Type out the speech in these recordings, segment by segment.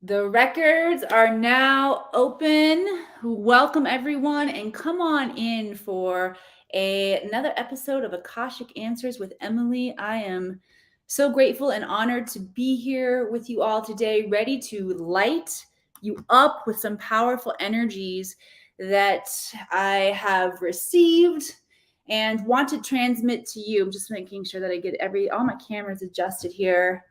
The records are now open. Welcome, everyone, and come on in for another episode of Akashic Answers with Emily. I am so grateful and honored to be here with you all today, ready to light you up with some powerful energies that I have received and want to transmit to you. I'm just making sure that I get all my cameras adjusted here,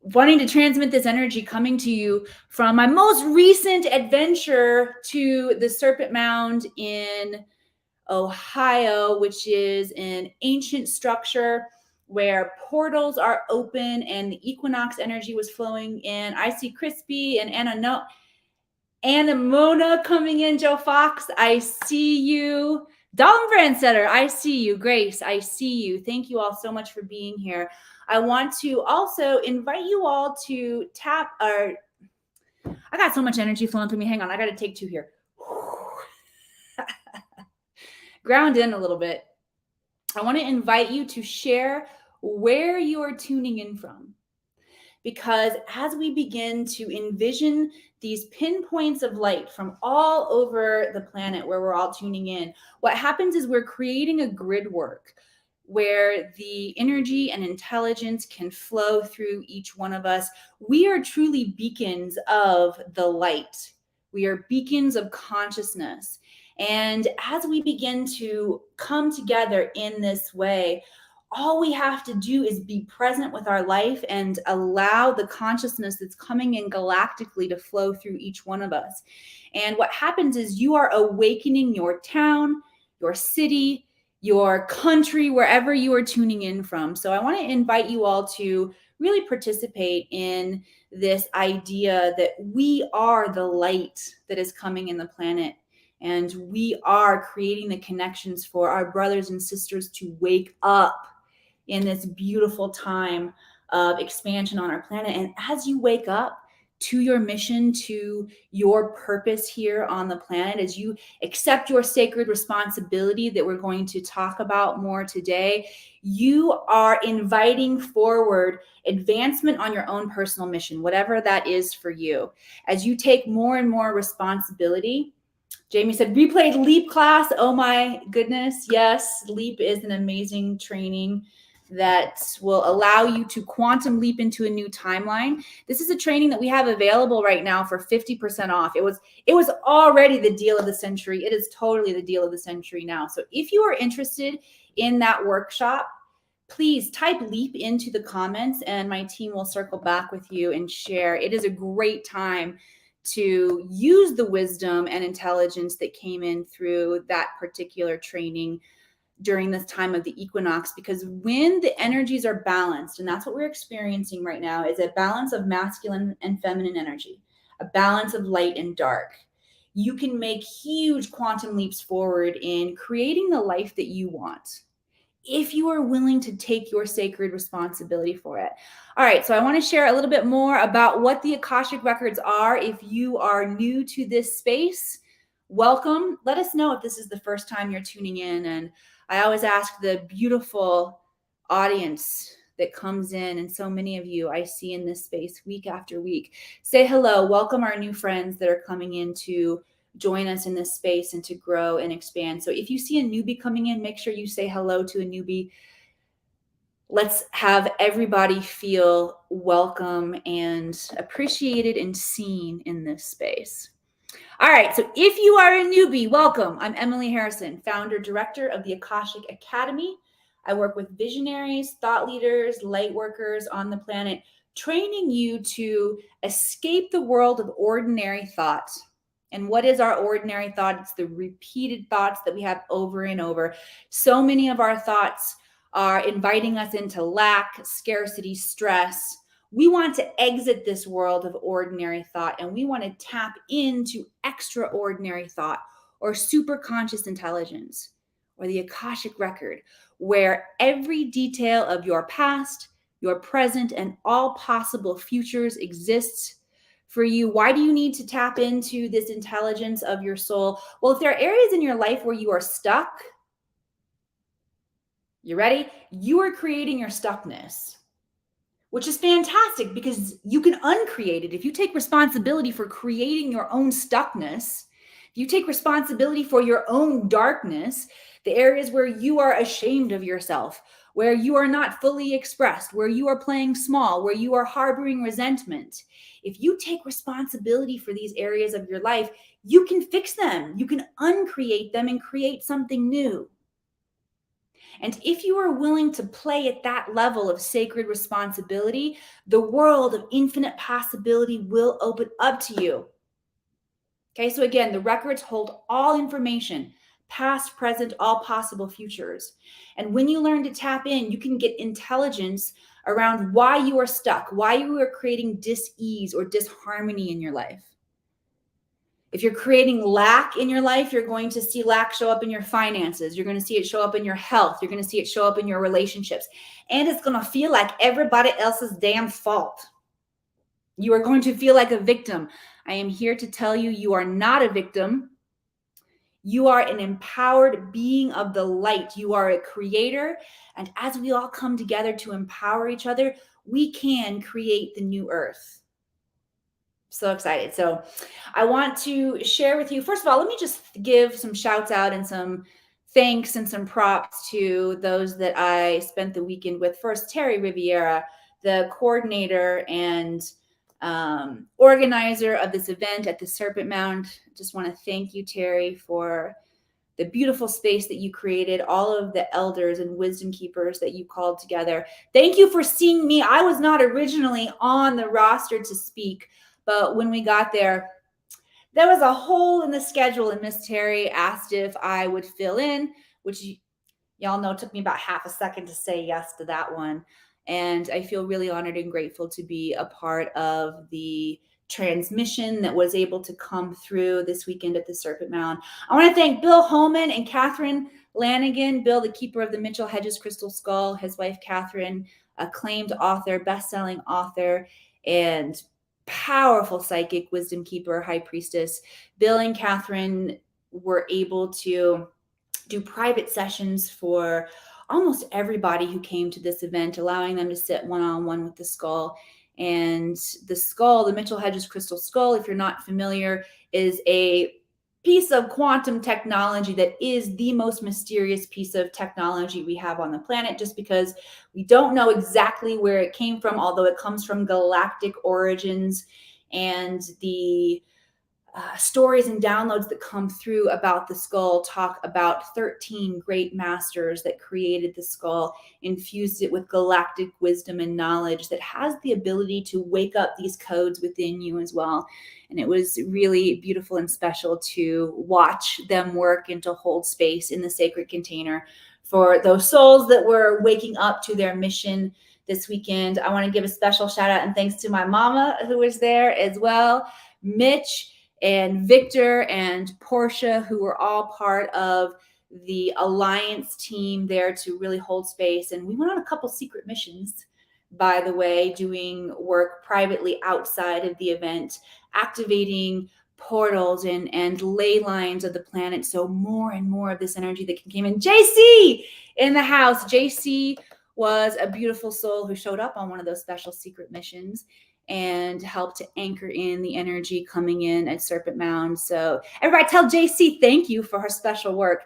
wanting to transmit this energy coming to you from my most recent adventure to the Serpent Mound in Ohio, which is an ancient structure where portals are open and the equinox energy was flowing in. I see Crispy and Anna Mona coming in. Joe Fox, I see you. Dalton Brandsetter, I see you. Grace, I see you. Thank you all so much for being here. I want to also invite you all to tap our. I got so much energy flowing through me. Hang on, I got to take two here. Ground in a little bit. I want to invite you to share where you are tuning in from. Because as we begin to envision these pinpoints of light from all over the planet where we're all tuning in, what happens is we're creating a grid work where the energy and intelligence can flow through each one of us. We are truly beacons of the light. We are beacons of consciousness. And as we begin to come together in this way, all we have to do is be present with our life and allow the consciousness that's coming in galactically to flow through each one of us. And what happens is you are awakening your town, your city, your country, wherever you are tuning in from. So I want to invite you all to really participate in this idea that we are the light that is coming in the planet. And we are creating the connections for our brothers and sisters to wake up in this beautiful time of expansion on our planet. And as you wake up to your mission, to your purpose here on the planet, as you accept your sacred responsibility that we're going to talk about more today, you are inviting forward advancement on your own personal mission, whatever that is for you. As you take more and more responsibility, Jamie said, replayed LEAP class. Oh my goodness. Yes, LEAP is an amazing training that will allow you to quantum leap into a new timeline. This is a training that we have available right now for 50% off. It was already the deal of the century. It is totally the deal of the century now. So if you are interested in that workshop, please type LEAP into the comments and my team will circle back with you and share. It is a great time to use the wisdom and intelligence that came in through that particular training during this time of the equinox, because when the energies are balanced, and that's what we're experiencing right now, is a balance of masculine and feminine energy, a balance of light and dark, you can make huge quantum leaps forward in creating the life that you want, if you are willing to take your sacred responsibility for it. All right, so I want to share a little bit more about what the Akashic Records are. If you are new to this space, welcome. Let us know if this is the first time you're tuning in. And I always ask the beautiful audience that comes in, and so many of you I see in this space week after week, say hello, welcome our new friends that are coming in to join us in this space and to grow and expand. So if you see a newbie coming in, make sure you say hello to a newbie. Let's have everybody feel welcome and appreciated and seen in this space. All right, so if you are a newbie, welcome. I'm Emily Harrison, founder, director of the Akashic Academy. I work with visionaries, thought leaders, light workers on the planet, training you to escape the world of ordinary thought. And what is our ordinary thought? It's the repeated thoughts that we have over and over. So many of our thoughts are inviting us into lack, scarcity, stress. We want to exit this world of ordinary thought, and we want to tap into extraordinary thought or super conscious intelligence or the Akashic Record, where every detail of your past, your present, and all possible futures exists for you. Why do you need to tap into this intelligence of your soul? Well, if there are areas in your life where you are stuck, you ready? You are creating your stuckness. which is fantastic because you can uncreate it. If you take responsibility for creating your own stuckness, if you take responsibility for your own darkness, the areas where you are ashamed of yourself, where you are not fully expressed, where you are playing small, where you are harboring resentment, if you take responsibility for these areas of your life, you can fix them. You can uncreate them and create something new. And if you are willing to play at that level of sacred responsibility, the world of infinite possibility will open up to you. Okay, so again, the records hold all information, past, present, all possible futures. And when you learn to tap in, you can get intelligence around why you are stuck, why you are creating dis-ease or disharmony in your life. If you're creating lack in your life, you're going to see lack show up in your finances. You're going to see it show up in your health. You're going to see it show up in your relationships. And it's going to feel like everybody else's damn fault. You are going to feel like a victim. I am here to tell you, you are not a victim. You are an empowered being of the light. You are a creator. And as we all come together to empower each other, we can create the new earth. So excited. So I want to share with you, first of all, let me just give some shouts out and some thanks and some props to those that I spent the weekend with. First, Terry Riviera, the coordinator and organizer of this event at the Serpent Mound. Just want to thank you, Terry, for the beautiful space that you created, all of the elders and wisdom keepers that you called together. Thank you for seeing me. I was not originally on the roster to speak, but when we got there was a hole in the schedule, and Miss Terry asked if I would fill in, which y'all know took me about half a second to say yes to that one. And I feel really honored and grateful to be a part of the transmission that was able to come through this weekend at the Serpent Mound. I want to thank Bill Homann and Catherine Lanigan. Bill, the keeper of the Mitchell-Hedges crystal skull, his wife Catherine, acclaimed author, best-selling author, and powerful psychic, wisdom keeper, high priestess. Bill and Catherine were able to do private sessions for almost everybody who came to this event, allowing them to sit one-on-one with the skull. And the skull, the Mitchell-Hedges crystal skull, if you're not familiar, is a piece of quantum technology that is the most mysterious piece of technology we have on the planet, just because we don't know exactly where it came from, although it comes from galactic origins. And the stories and downloads that come through about the skull talk about 13 great masters that created the skull, infused it with galactic wisdom and knowledge that has the ability to wake up these codes within you as well. And it was really beautiful and special to watch them work and to hold space in the sacred container for those souls that were waking up to their mission this weekend. I want to give a special shout out and thanks to my mama who was there as well, Mitch and Victor and Portia, who were all part of the Alliance team there to really hold space. And we went on a couple secret missions, by the way, doing work privately outside of the event, activating portals and ley lines of the planet. So more and more of this energy that came in. JC in the house. JC was a beautiful soul who showed up on one of those special secret missions and help to anchor in the energy coming in at Serpent Mound. So everybody tell JC thank you for her special work.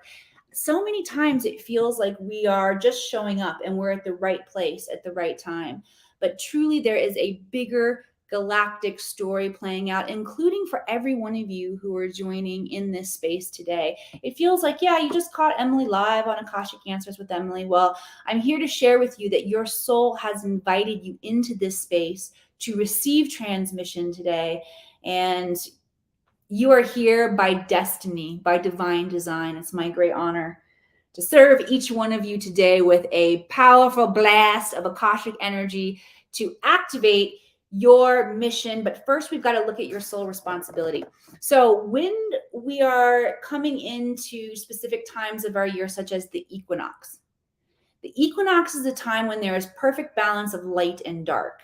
So many times it feels like we are just showing up and we're at the right place at the right time. But truly there is a bigger galactic story playing out, including for every one of you who are joining in this space today. It feels like, yeah, you just caught Emily live on Akashic Answers with Emily. Well, I'm here to share with you that your soul has invited you into this space to receive transmission today. And you are here by destiny, by divine design. It's my great honor to serve each one of you today with a powerful blast of Akashic energy to activate your mission. But first, we've got to look at your soul responsibility. So when we are coming into specific times of our year, such as the equinox is a time when there is perfect balance of light and dark.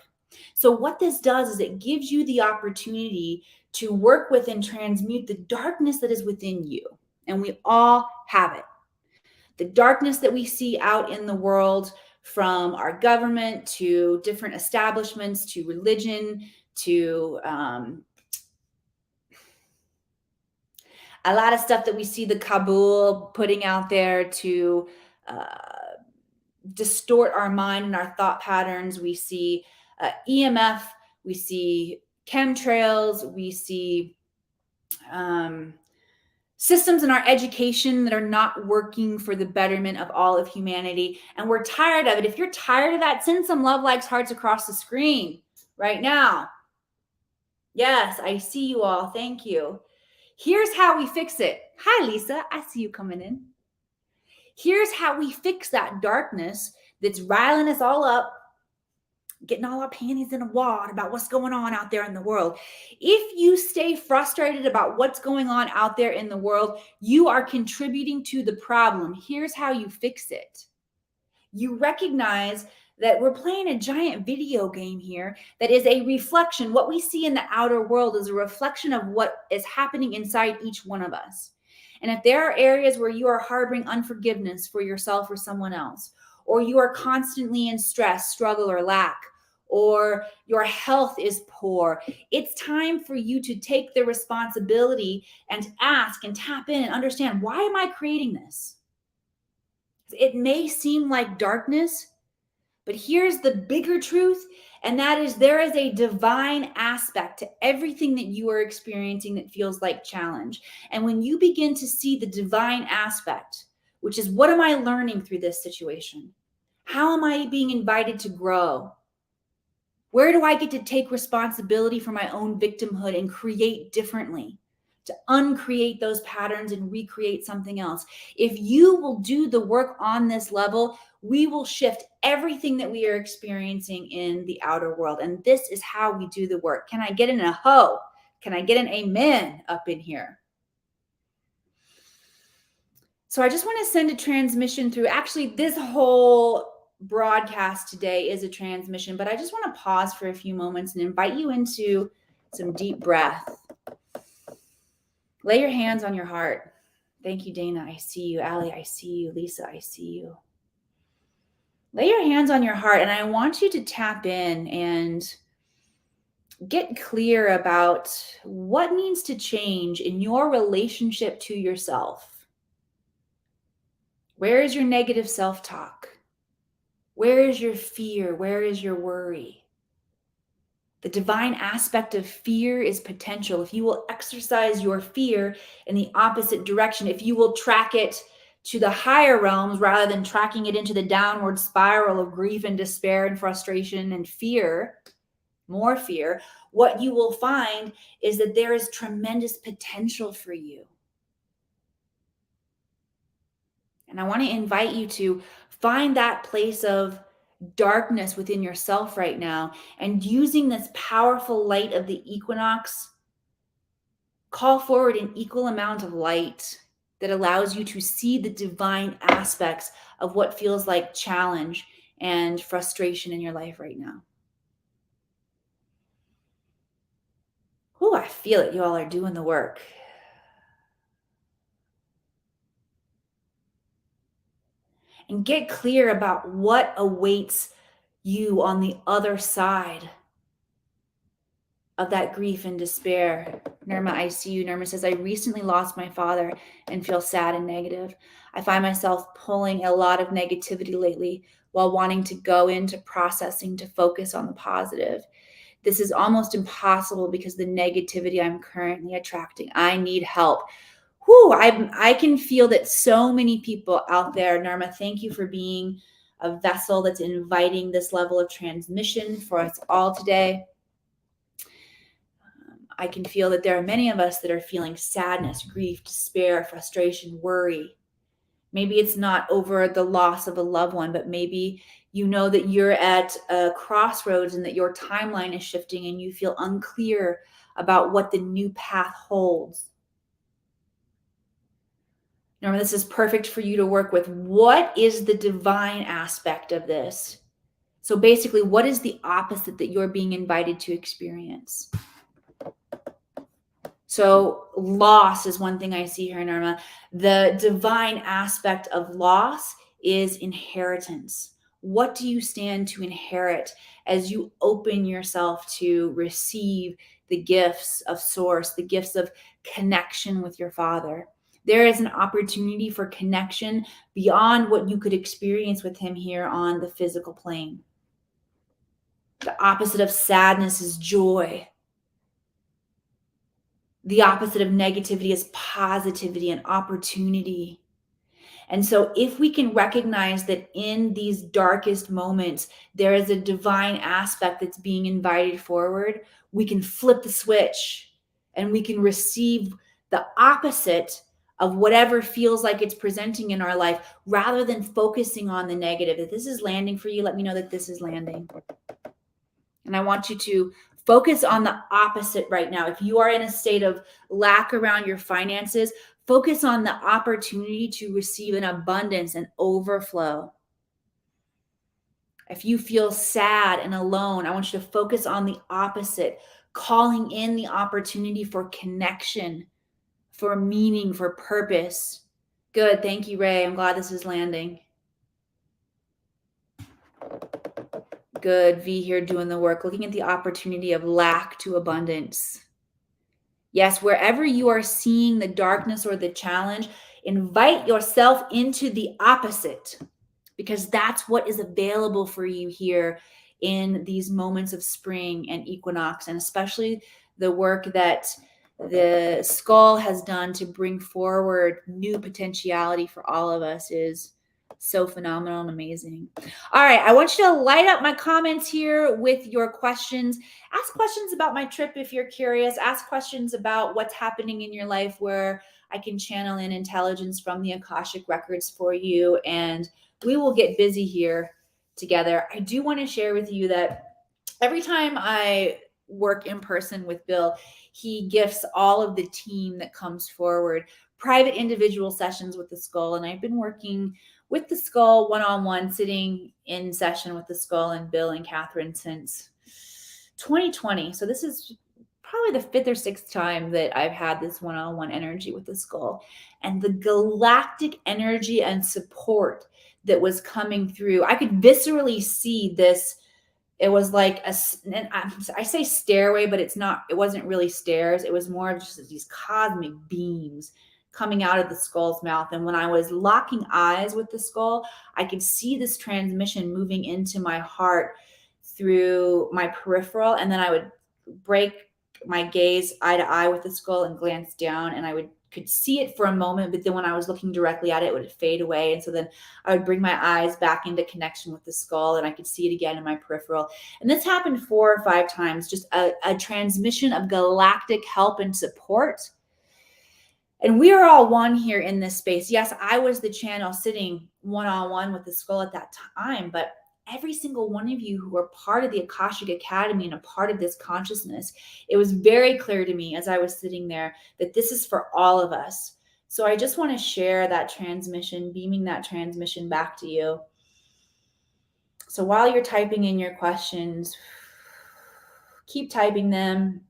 So what this does is it gives you the opportunity to work with and transmute the darkness that is within you. And we all have it. The darkness that we see out in the world from our government to different establishments to religion to a lot of stuff that we see the Kabul putting out there to distort our mind and our thought patterns. We see EMF, we see chemtrails, we see systems in our education that are not working for the betterment of all of humanity. And we're tired of it. If you're tired of that, send some love, likes, hearts across the screen right now. Yes, I see you all. Thank you. Here's how we fix it. Hi, Lisa. I see you coming in. Here's how we fix that darkness that's riling us all up, getting all our panties in a wad about what's going on out there in the world. If you stay frustrated about what's going on out there in the world, you are contributing to the problem. Here's how you fix it. You recognize that we're playing a giant video game here that is a reflection. What we see in the outer world is a reflection of what is happening inside each one of us. And if there are areas where you are harboring unforgiveness for yourself or someone else, or you are constantly in stress, struggle, or lack, or your health is poor, it's time for you to take the responsibility and ask and tap in and understand, why am I creating this? It may seem like darkness, but here's the bigger truth, and that is there is a divine aspect to everything that you are experiencing that feels like challenge. And when you begin to see the divine aspect, which is, what am I learning through this situation? How am I being invited to grow? Where do I get to take responsibility for my own victimhood and create differently, to uncreate those patterns and recreate something else? If you will do the work on this level, we will shift everything that we are experiencing in the outer world. And this is how we do the work. Can I get in a ho? Can I get an amen up in here? So I just want to send a transmission through. Actually, this whole broadcast today is a transmission, but I just want to pause for a few moments and invite you into some deep breath. Lay your hands on your heart. Thank you, Dana. I see you. Allie, I see you. Lisa, I see you. Lay your hands on your heart, and I want you to tap in and get clear about what needs to change in your relationship to yourself. Where is your negative self-talk? Where is your fear? Where is your worry? The divine aspect of fear is potential. If you will exercise your fear in the opposite direction, if you will track it to the higher realms rather than tracking it into the downward spiral of grief and despair and frustration and fear, more fear, what you will find is that there is tremendous potential for you. And I want to invite you to find that place of darkness within yourself right now, and using this powerful light of the equinox, call forward an equal amount of light that allows you to see the divine aspects of what feels like challenge and frustration in your life right now. Oh, I feel it. You all are doing the work. And get clear about what awaits you on the other side of that grief and despair. Nirma, I see you. Nirma says, I recently lost my father and feel sad and negative. I find myself pulling a lot of negativity lately while wanting to go into processing to focus on the positive. This is almost impossible because the negativity I'm currently attracting. I need help. Whew, I can feel that so many people out there, Nirma, thank you for being a vessel that's inviting this level of transmission for us all today. I can feel that there are many of us that are feeling sadness, grief, despair, frustration, worry. Maybe it's not over the loss of a loved one, but maybe you know that you're at a crossroads and that your timeline is shifting and you feel unclear about what the new path holds. Remember, this is perfect for you to work with. What is the divine aspect of this? So basically, what is the opposite that you're being invited to experience? So loss is one thing I see here, Nirma. The divine aspect of loss is inheritance. What do you stand to inherit as you open yourself to receive the gifts of Source, the gifts of connection with your Father? There is an opportunity for connection beyond what you could experience with Him here on the physical plane. The opposite of sadness is joy. The opposite of negativity is positivity and opportunity. And so if we can recognize that in these darkest moments, there is a divine aspect that's being invited forward, we can flip the switch and we can receive the opposite of whatever feels like it's presenting in our life, rather than focusing on the negative. If this is landing for you, let me know that this is landing. And I want you to focus on the opposite right now. If you are in a state of lack around your finances, focus on the opportunity to receive an abundance and overflow. If you feel sad and alone, I want you to focus on the opposite, calling in the opportunity for connection, for meaning, for purpose. Good. Thank you, Ray. I'm glad this is landing. Good. V here doing the work, looking at the opportunity of lack to abundance. Yes, wherever you are seeing the darkness or the challenge, invite yourself into the opposite, because that's what is available for you here in these moments of spring and equinox, and especially the work that the skull has done to bring forward new potentiality for all of us is so phenomenal and amazing. All right, I want you to light up my comments here with your questions. Ask questions about my trip if you're curious. Ask questions about what's happening in your life where I can channel in intelligence from the Akashic Records for you, and we will get busy here together. I do want to share with you that every time I work in person with Bill, he gifts all of the team that comes forward private individual sessions with the skull. And I've been working with the skull one-on-one, sitting in session with the skull and Bill and Catherine since 2020. So this is probably the fifth or sixth time that I've had this one-on-one energy with the skull. And the galactic energy and support that was coming through, I could viscerally see this. It was like I say stairway, but it wasn't really stairs. It was more of just these cosmic beams coming out of the skull's mouth. And when I was locking eyes with the skull, I could see this transmission moving into my heart through my peripheral. And then I would break my gaze eye to eye with the skull and glance down, and I could see it for a moment, but then when I was looking directly at it, it would fade away. And so then I would bring my eyes back into connection with the skull, and I could see it again in my peripheral. And this happened 4 or 5 times, just a transmission of galactic help and support. And we are all one here in this space. Yes, I was the channel sitting one-on-one with the skull at that time, but every single one of you who are part of the Akashic Academy and a part of this consciousness, it was very clear to me as I was sitting there that this is for all of us. So I just want to share that transmission, beaming that transmission back to you. So while you're typing in your questions, keep typing them,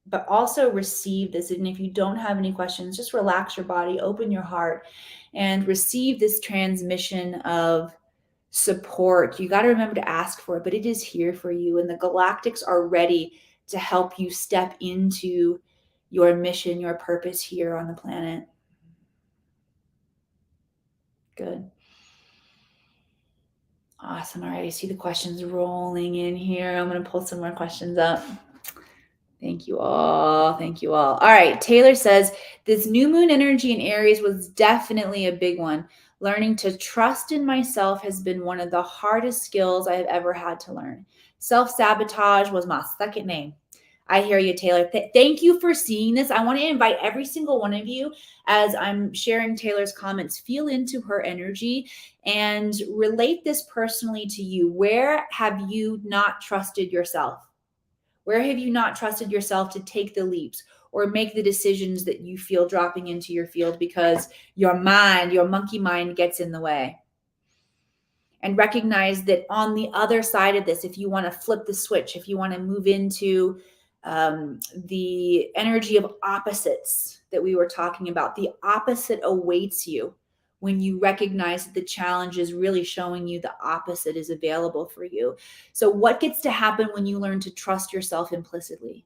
but also receive this. And if you don't have any questions, just relax your body, open your heart, and receive this transmission of support. You got to remember to ask for it, but it is here for you. And the galactics are ready to help you step into your mission, your purpose here on the planet. Good. Awesome. All right. I see the questions rolling in here. I'm going to pull some more questions up. Thank you all. Thank you all. All right. Taylor says, this new moon energy in Aries was definitely a big one. Learning to trust in myself has been one of the hardest skills I have ever had to learn. Self-sabotage was my second name. I hear you, Taylor. Thank you for seeing this. I want to invite every single one of you, as I'm sharing Taylor's comments, feel into her energy and relate this personally to you. Where have you not trusted yourself? Where have you not trusted yourself to take the leaps or make the decisions that you feel dropping into your field because your mind, your monkey mind, gets in the way? And recognize that on the other side of this, if you want to flip the switch, if you want to move into the energy of opposites that we were talking about, the opposite awaits you when you recognize that the challenge is really showing you the opposite is available for you. So what gets to happen when you learn to trust yourself implicitly?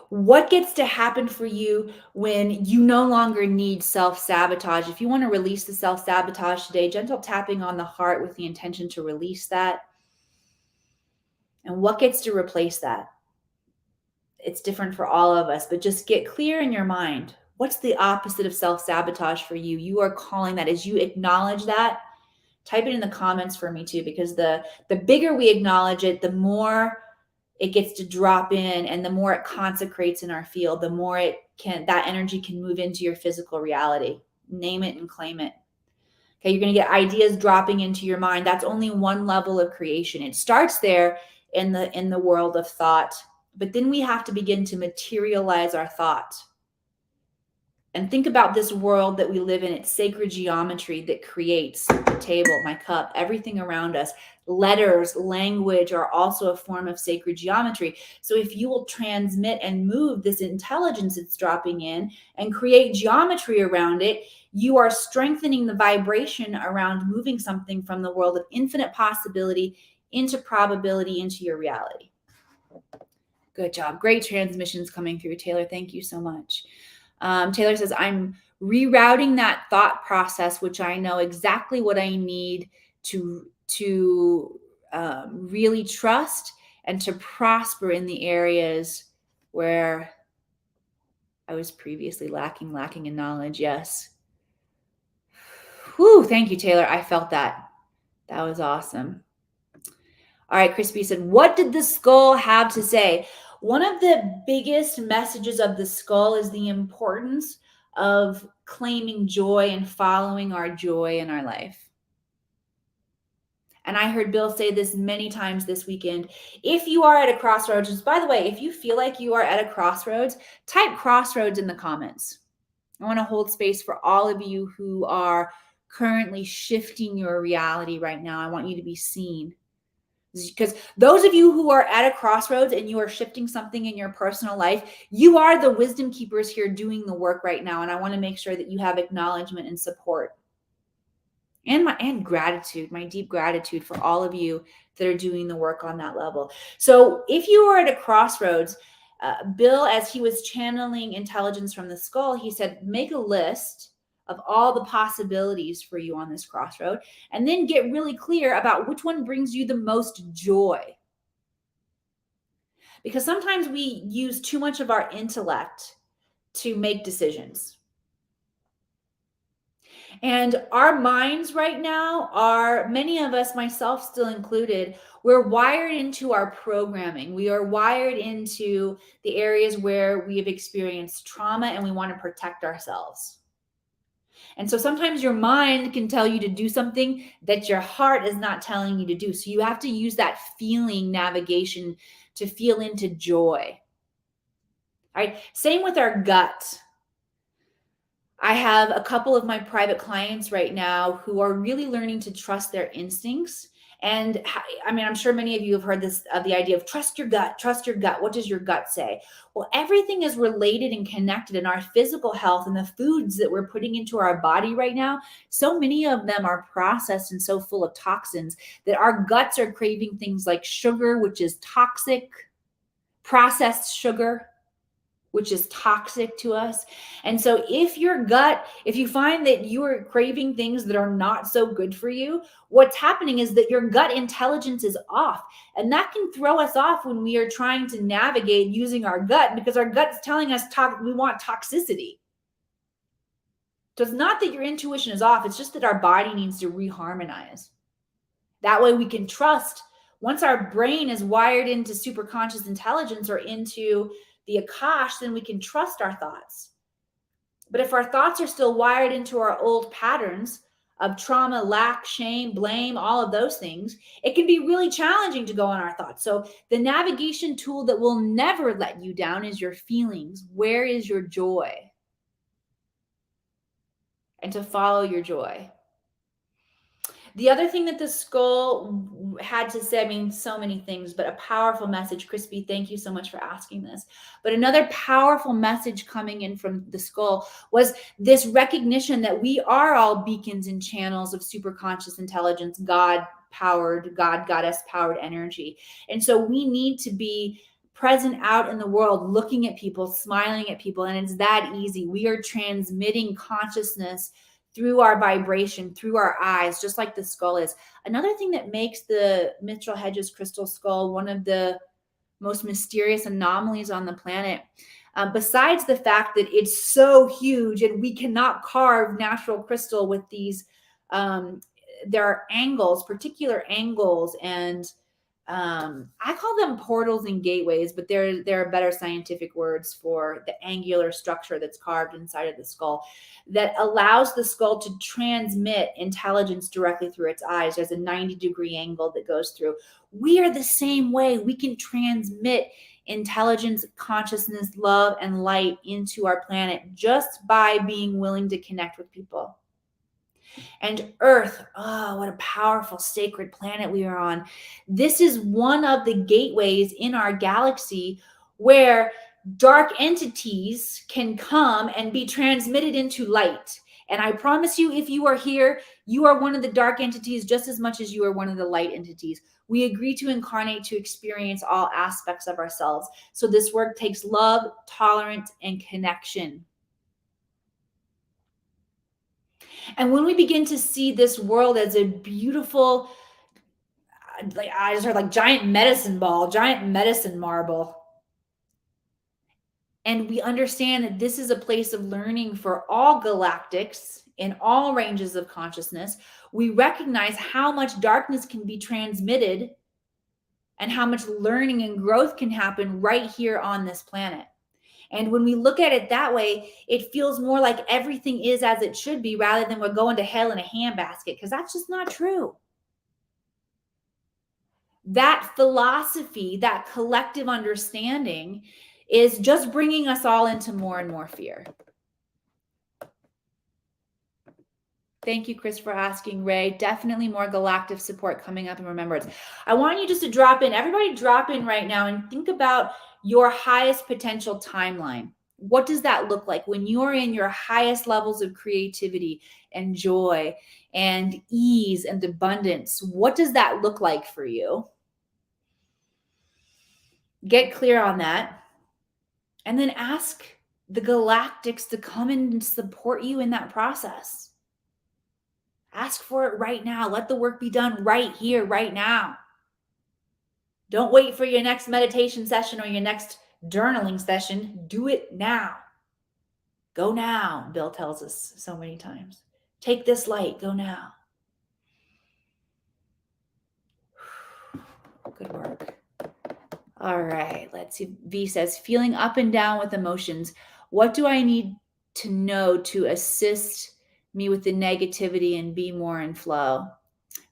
What gets to happen for you when you no longer need self-sabotage? If you want to release the self-sabotage today, gentle tapping on the heart with the intention to release that. And what gets to replace that? It's different for all of us, but just get clear in your mind. What's the opposite of self-sabotage for you? You are calling that. As you acknowledge that, type it in the comments for me too, because the bigger we acknowledge it, the more it gets to drop in, and the more it consecrates in our field, the more that energy can move into your physical reality. Name it and claim it. Okay, you're going to get ideas dropping into your mind. That's only one level of creation. It starts there in the world of thought, but then we have to begin to materialize our thought. And think about this world that we live in. It's sacred geometry that creates the table, my cup, everything around us. Letters, language are also a form of sacred geometry. So if you will transmit and move this intelligence that's dropping in and create geometry around it, you are strengthening the vibration around moving something from the world of infinite possibility into probability, into your reality. Good job. Great transmissions coming through, Taylor. Thank you so much. Taylor says, I'm rerouting that thought process, which I know exactly what I need to really trust and to prosper in the areas where I was previously lacking in knowledge. Yes. Whew, thank you, Taylor. I felt that. That was awesome. All right, Crispy said, what did the skull have to say? One of the biggest messages of the skull is the importance of claiming joy and following our joy in our life. And I heard Bill say this many times this weekend. If you are at a crossroads, which, by the way, if you feel like you are at a crossroads, type crossroads in the comments. I want to hold space for all of you who are currently shifting your reality right now. I want you to be seen. Because those of you who are at a crossroads and you are shifting something in your personal life, you are the wisdom keepers here doing the work right now. And I want to make sure that you have acknowledgement and support and gratitude, my deep gratitude for all of you that are doing the work on that level. So if you are at a crossroads, Bill, as he was channeling intelligence from the skull, he said, make a list of all the possibilities for you on this crossroad, and then get really clear about which one brings you the most joy. Because sometimes we use too much of our intellect to make decisions. And our minds right now are, many of us, myself still included, we're wired into our programming. We are wired into the areas where we have experienced trauma and we want to protect ourselves. And so sometimes your mind can tell you to do something that your heart is not telling you to do. So you have to use that feeling navigation to feel into joy. All right. Same with our gut. I have a couple of my private clients right now who are really learning to trust their instincts. And I mean, I'm sure many of you have heard this, the idea of trust your gut, trust your gut. What does your gut say? Well, everything is related and connected in our physical health, and the foods that we're putting into our body right now. So many of them are processed and so full of toxins that our guts are craving things like sugar, which is toxic, processed sugar, which is toxic to us. And so if you find that you are craving things that are not so good for you, what's happening is that your gut intelligence is off. And that can throw us off when we are trying to navigate using our gut, because our gut's telling us we want toxicity. So it's not that your intuition is off. It's just that our body needs to reharmonize. That way we can trust. Once our brain is wired into superconscious intelligence or into the Akash, then we can trust our thoughts. But if our thoughts are still wired into our old patterns of trauma, lack, shame, blame, all of those things, it can be really challenging to go on our thoughts. So the navigation tool that will never let you down is your feelings. Where is your joy? And to follow your joy. The other thing that the skull had to say, I mean, so many things, but a powerful message. Crispy, thank you so much for asking this. But another powerful message coming in from the skull was this recognition that we are all beacons and channels of superconscious intelligence, God powered, God, goddess powered energy. And so we need to be present out in the world, looking at people, smiling at people. And it's that easy. We are transmitting consciousness through our vibration, through our eyes, just like the skull is. Another thing that makes the Mitchell-Hedges crystal skull one of the most mysterious anomalies on the planet, besides the fact that it's so huge and we cannot carve natural crystal with these, there are angles, particular angles, and I call them portals and gateways, but there are better scientific words for the angular structure that's carved inside of the skull that allows the skull to transmit intelligence directly through its eyes. There's a 90-degree angle that goes through. We are the same way. We can transmit intelligence, consciousness, love, and light into our planet just by being willing to connect with people. And Earth, oh, what a powerful sacred planet we are on. This is one of the gateways in our galaxy where dark entities can come and be transmitted into light. And I promise you, if you are here, you are one of the dark entities just as much as you are one of the light entities. We agree to incarnate to experience all aspects of ourselves. So this work takes love, tolerance, and connection. And when we begin to see this world as a beautiful, like I just heard like giant medicine ball, giant medicine marble, and we understand that this is a place of learning for all galactics in all ranges of consciousness, we recognize how much darkness can be transmitted and how much learning and growth can happen right here on this planet. And when we look at it that way, it feels more like everything is as it should be rather than we're going to hell in a handbasket, because that's just not true. That philosophy, that collective understanding is just bringing us all into more and more fear. Thank you, Chris, for asking. Ray, definitely more galactic support coming up in remembrance. I want you just to drop in. Everybody drop in right now and think about your highest potential timeline. What does that look like when you're in your highest levels of creativity and joy and ease and abundance? What does that look like for you? Get clear on that. And then ask the galactics to come and support you in that process. Ask for it right now. Let the work be done right here, right now. Don't wait for your next meditation session or your next journaling session. Do it now. Go now, Bill tells us so many times. Take this light. Go now. Good work. All right. Let's see. V says, feeling up and down with emotions. What do I need to know to assist me with the negativity and be more in flow?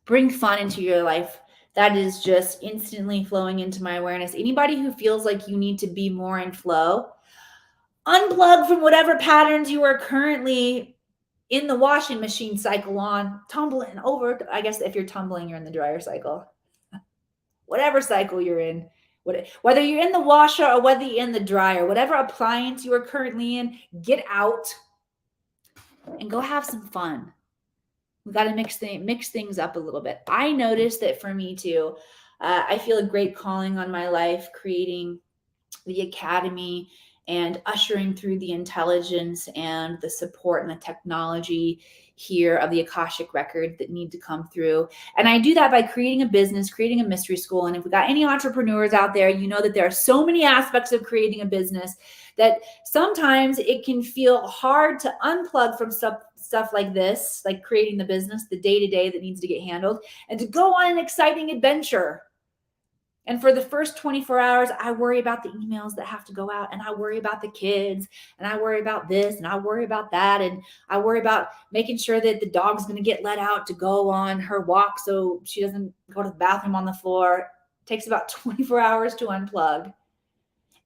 Bring fun into your life. That is just instantly flowing into my awareness. Anybody who feels like you need to be more in flow, unplug from whatever patterns you are currently in the washing machine cycle on, tumbling over. I guess if you're tumbling, you're in the dryer cycle. Whatever cycle you're in, whether you're in the washer or whether you're in the dryer, whatever appliance you are currently in, get out and go have some fun. We got to mix things up a little bit. I noticed that for me too, I feel a great calling on my life, creating the academy and ushering through the intelligence and the support and the technology here of the Akashic Record that need to come through. And I do that by creating a business, creating a mystery school. And if we got any entrepreneurs out there, you know that there are so many aspects of creating a business that sometimes it can feel hard to unplug from stuff like this, like creating the business, the day-to-day that needs to get handled, and to go on an exciting adventure. And for the first 24 hours, I worry about the emails that have to go out, and I worry about the kids, and I worry about this, and I worry about that, and I worry about making sure that the dog's going to get let out to go on her walk so she doesn't go to the bathroom on the floor. It takes about 24 hours to unplug.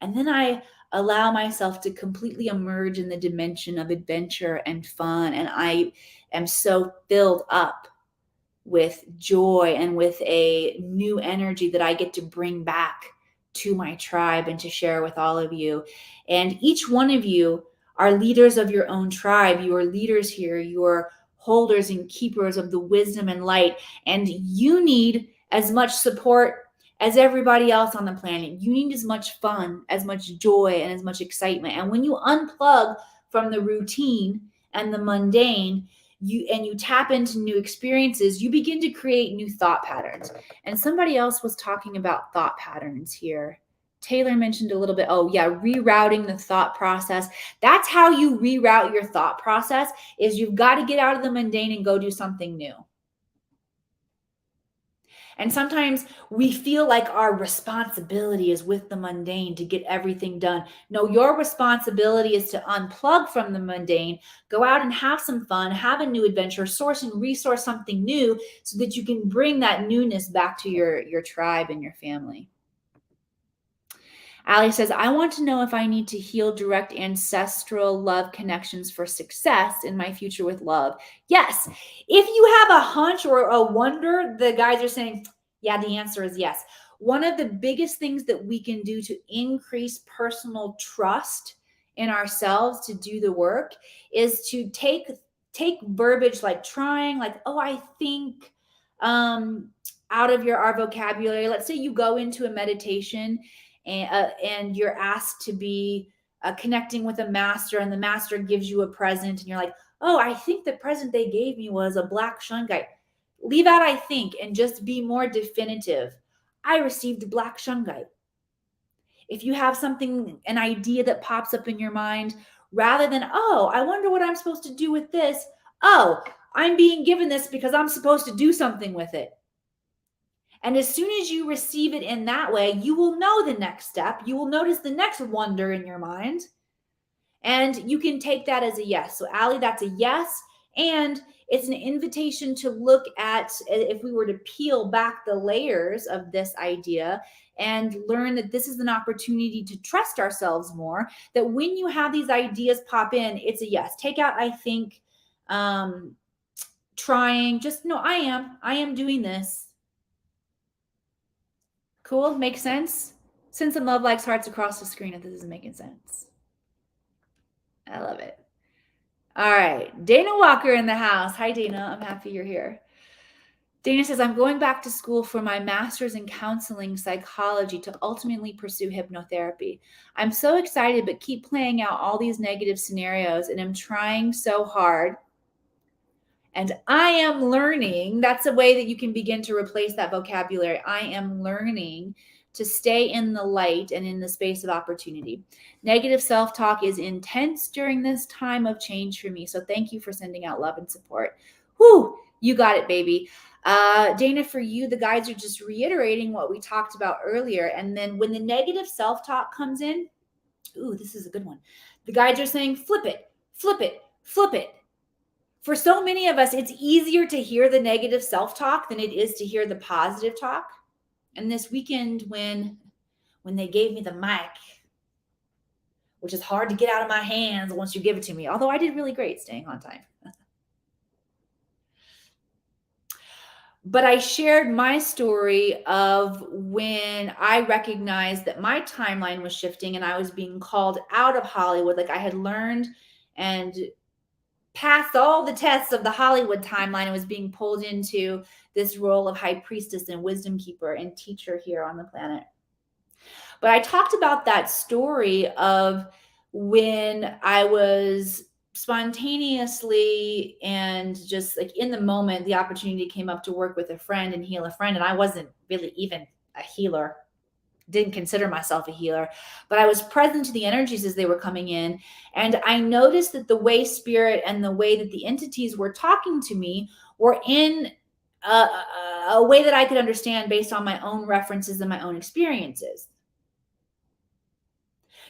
And then I allow myself to completely emerge in the dimension of adventure and fun, and I am so filled up with joy and with a new energy that I get to bring back to my tribe and to share with all of you. And each one of you are leaders of your own tribe. You are leaders here. You are holders and keepers of the wisdom and light. And you need as much support as everybody else on the planet. You need as much fun, as much joy, and as much excitement. And when you unplug from the routine and the mundane, you tap into new experiences, you begin to create new thought patterns. And somebody else was talking about thought patterns here. Taylor mentioned a little bit, oh yeah, rerouting the thought process. That's how you reroute your thought process, is you've got to get out of the mundane and go do something new. And sometimes we feel like our responsibility is with the mundane to get everything done. No, your responsibility is to unplug from the mundane, go out and have some fun, have a new adventure, source and resource something new so that you can bring that newness back to your tribe and your family. Ali says, I want to know if I need to heal direct ancestral love connections for success in my future with love. Yes. If you have a hunch or a wonder, the guys are saying, yeah, the answer is yes. One of the biggest things that we can do to increase personal trust in ourselves to do the work is to take verbiage like trying, like, oh, I think, out of our vocabulary. Let's say you go into a meditation and you're asked to be connecting with a master, and the master gives you a present, and you're like, oh, I think the present they gave me was a black shungite. Leave out I think and just be more definitive. I received a black shungite. If you have something, an idea that pops up in your mind, rather than, oh, I wonder what I'm supposed to do with this. Oh, I'm being given this because I'm supposed to do something with it. And as soon as you receive it in that way, you will know the next step. You will notice the next wonder in your mind. And you can take that as a yes. So, Ali, that's a yes. And it's an invitation to look at, if we were to peel back the layers of this idea and learn that this is an opportunity to trust ourselves more, that when you have these ideas pop in, it's a yes. Take out, I think, trying, just no, I am doing this. Cool? Makes sense? Send some love likes hearts across the screen if this is making sense. I love it. All right. Dana Walker in the house. Hi, Dana. I'm happy you're here. Dana says, I'm going back to school for my master's in counseling psychology to ultimately pursue hypnotherapy. I'm so excited, but keep playing out all these negative scenarios, and I'm trying so hard. And I am learning. That's a way that you can begin to replace that vocabulary. I am learning to stay in the light and in the space of opportunity. Negative self-talk is intense during this time of change for me. So thank you for sending out love and support. Whew, you got it, baby. Dana, for you, the guides are just reiterating what we talked about earlier. And then when the negative self-talk comes in, ooh, this is a good one. The guides are saying, flip it, flip it, flip it. For so many of us, it's easier to hear the negative self-talk than it is to hear the positive talk. And this weekend, when they gave me the mic, which is hard to get out of my hands once you give it to me, although I did really great staying on time. But I shared my story of when I recognized that my timeline was shifting and I was being called out of Hollywood. Like I had learned and passed all the tests of the Hollywood timeline and was being pulled into this role of high priestess and wisdom keeper and teacher here on the planet. But I talked about that story of when I was spontaneously and just like in the moment, the opportunity came up to work with a friend and heal a friend. And I wasn't really even a healer, didn't consider myself a healer, but I was present to the energies as they were coming in. And I noticed that the way spirit and the way that the entities were talking to me were in a way that I could understand based on my own references and my own experiences.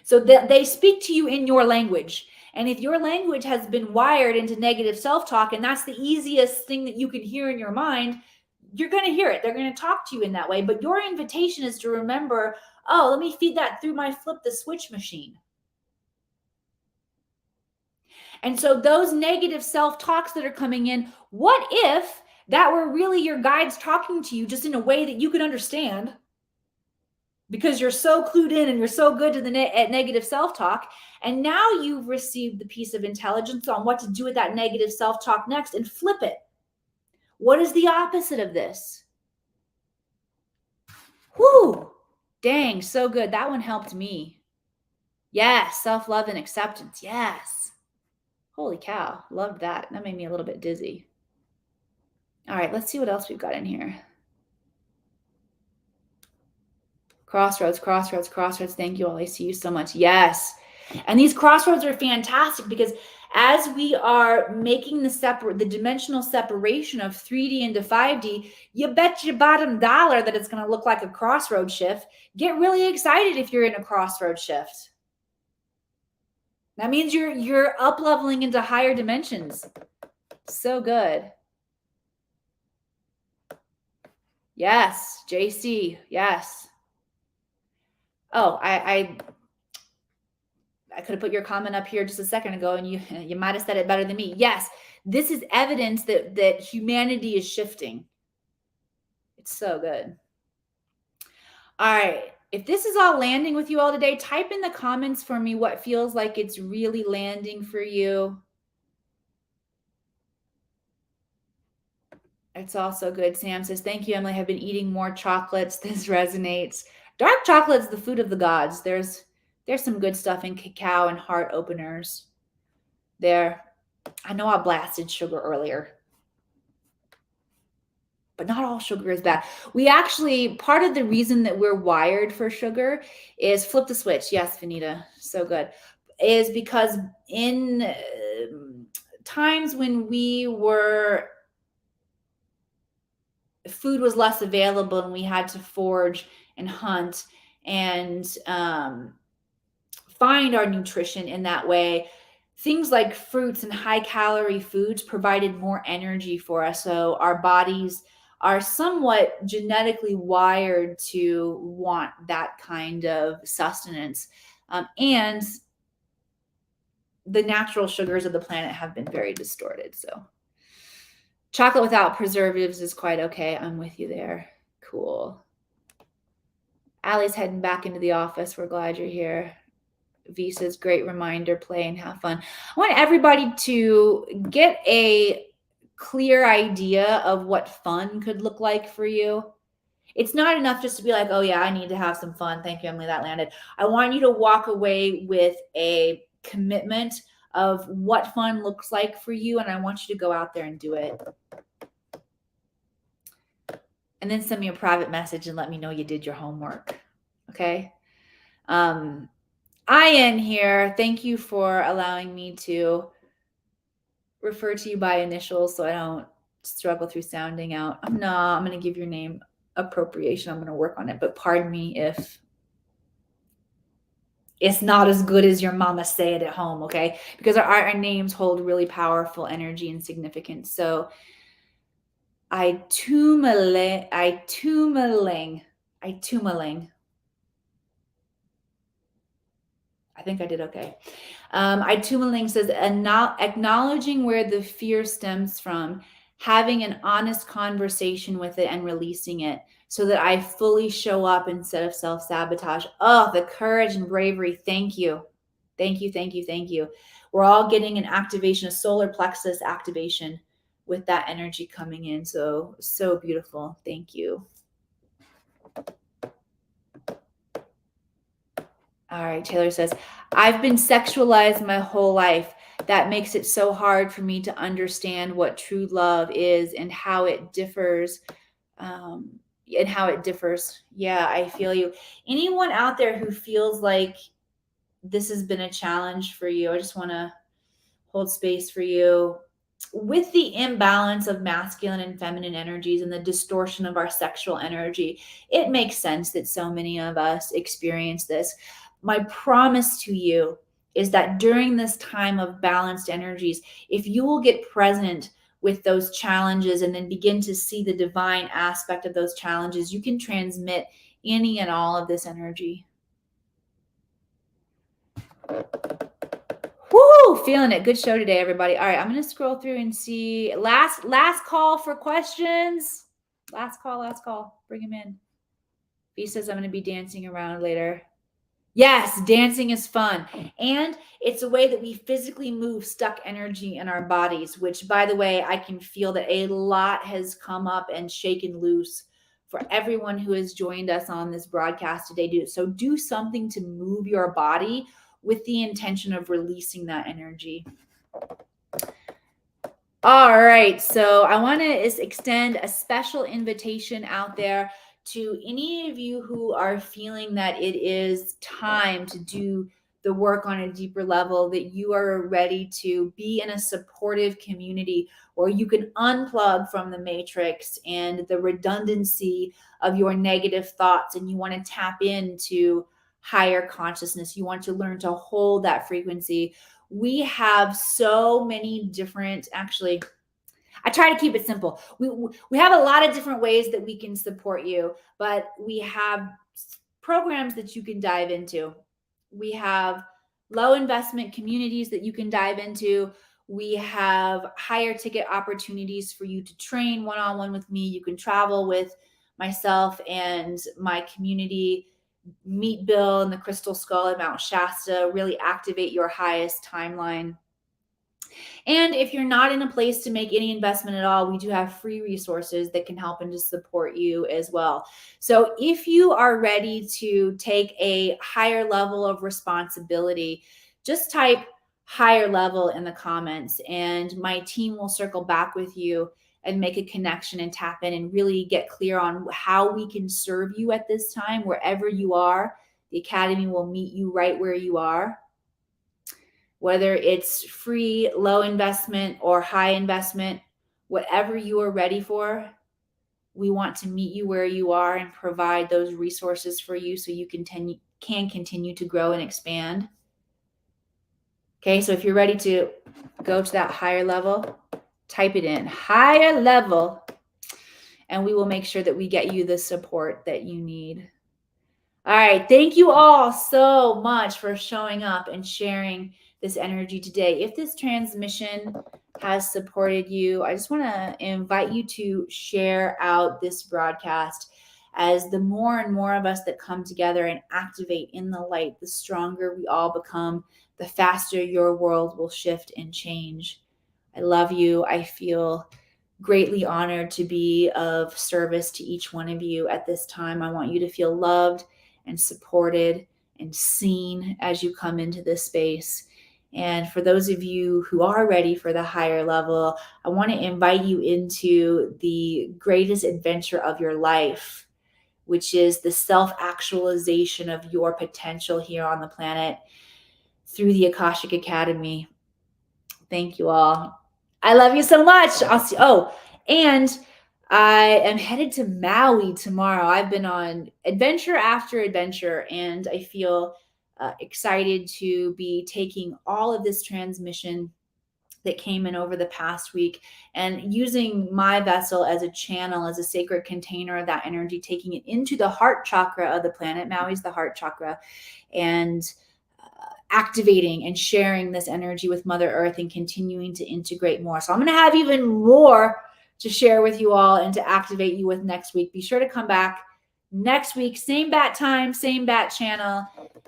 So that they speak to you in your language. And if your language has been wired into negative self-talk, and that's the easiest thing that you can hear in your mind, you're going to hear it. They're going to talk to you in that way. But your invitation is to remember, oh, let me feed that through my flip the switch machine. And so those negative self-talks that are coming in, what if that were really your guides talking to you just in a way that you could understand, because you're so clued in and you're so good to the at negative self-talk. And now you've received the piece of intelligence on what to do with that negative self-talk next, and flip it. What is the opposite of this? Whoo! Dang, so good. That one helped me. Yes, self-love and acceptance. Yes. Holy cow. Loved that. That made me a little bit dizzy. All right, let's see what else we've got in here. Crossroads, crossroads, crossroads. Thank you all. I see you so much. Yes. And these crossroads are fantastic, because as we are making the dimensional separation of 3D into 5D, you bet your bottom dollar that it's going to look like a crossroad shift. Get really excited if you're in a crossroad shift. That means you're up leveling into higher dimensions. So good. Yes, JC. Yes. Oh, I could have put your comment up here just a second ago, and you might have said it better than me. Yes, this is evidence that humanity is shifting. It's so good. All right. If this is all landing with you all today, type in the comments for me what feels like it's really landing for you. It's also good. Sam says, thank you, Emily. I've been eating more chocolates. This resonates. Dark chocolate's the food of the gods. There's some good stuff in cacao and heart openers there. I know I blasted sugar earlier, but not all sugar is bad. We actually, part of the reason that we're wired for sugar is flip the switch. Yes, Vanita, so good. Is because in times when food was less available and we had to forage and hunt and find our nutrition in that way, things like fruits and high calorie foods provided more energy for us. So our bodies are somewhat genetically wired to want that kind of sustenance. And the natural sugars of the planet have been very distorted. So chocolate without preservatives is quite okay. I'm with you there. Cool. Allie's heading back into the office. We're glad you're here. V says, great reminder, play and have fun. I want everybody to get a clear idea of what fun could look like for you. It's not enough just to be like, oh yeah, I need to have some fun. Thank you, Emily, that landed. I want you to walk away with a commitment of what fun looks like for you, and I want you to go out there and do it. And then send me a private message and let me know you did your homework. Okay? Ian here, thank you for allowing me to refer to you by initials so I don't struggle through sounding out. I'm going to give your name appropriation. I'm going to work on it, but pardon me if it's not as good as your mama say it at home, okay? Because our names hold really powerful energy and significance. So I tumaling. I think I did okay. Itumaling says, acknowledging where the fear stems from, having an honest conversation with it and releasing it so that I fully show up instead of self-sabotage. Oh, the courage and bravery. Thank you. Thank you, thank you, thank you. We're all getting an activation, a solar plexus activation with that energy coming in. So beautiful. Thank you. All right, Taylor says, I've been sexualized my whole life. That makes it so hard for me to understand what true love is and how it differs. Yeah, I feel you. Anyone out there who feels like this has been a challenge for you, I just want to hold space for you. With the imbalance of masculine and feminine energies and the distortion of our sexual energy, it makes sense that so many of us experience this. My promise to you is that during this time of balanced energies, if you will get present with those challenges and then begin to see the divine aspect of those challenges, you can transmit any and all of this energy. Woo! Woo! Feeling it. Good show today, everybody. All right, I'm going to scroll through and see. Last call for questions. Last call. Bring him in. He says I'm going to be dancing around later. Yes, dancing is fun. And it's a way that we physically move stuck energy in our bodies, which, by the way, I can feel that a lot has come up and shaken loose for everyone who has joined us on this broadcast today. So do something to move your body with the intention of releasing that energy. All right, so I want to extend a special invitation out there to any of you who are feeling that it is time to do the work on a deeper level, that you are ready to be in a supportive community where you can unplug from the matrix and the redundancy of your negative thoughts, and you want to tap into higher consciousness. You want to learn to hold that frequency. We have so many different, actually, I try to keep it simple. We have a lot of different ways that we can support you, but we have programs that you can dive into. We have low investment communities that you can dive into. We have higher ticket opportunities for you to train one-on-one with me. You can travel with myself and my community, meet Bill in the Crystal Skull at Mount Shasta, really activate your highest timeline. And if you're not in a place to make any investment at all, we do have free resources that can help and to support you as well. So if you are ready to take a higher level of responsibility, just type higher level in the comments, and my team will circle back with you and make a connection and tap in and really get clear on how we can serve you at this time, wherever you are. The Academy will meet you right where you are. Whether it's free, low investment, or high investment, whatever you are ready for, we want to meet you where you are and provide those resources for you so you can continue to grow and expand. Okay, so if you're ready to go to that higher level, type it in, higher level, and we will make sure that we get you the support that you need. All right, thank you all so much for showing up and sharing this energy today. If this transmission has supported you, I just want to invite you to share out this broadcast, as the more and more of us that come together and activate in the light, the stronger we all become, the faster your world will shift and change. I love you. I feel greatly honored to be of service to each one of you at this time. I want you to feel loved and supported and seen as you come into this space. And for those of you who are ready for the higher level, I want to invite you into the greatest adventure of your life, which is the self-actualization of your potential here on the planet through the Akashic Academy. Thank you all. I love you so much. I'll see. Oh, and I am headed to Maui tomorrow. I've been on adventure after adventure, and I feel excited to be taking all of this transmission that came in over the past week and using my vessel as a channel, as a sacred container of that energy, taking it into the heart chakra of the planet. Maui's the heart chakra, and activating and sharing this energy with Mother Earth and continuing to integrate more. So I'm going to have even more to share with you all and to activate you with next week. Be sure to come back next week, same bat time, same bat channel,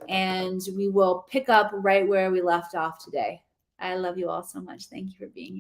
and we will pick up right where we left off today. I love you all so much. Thank you for being here.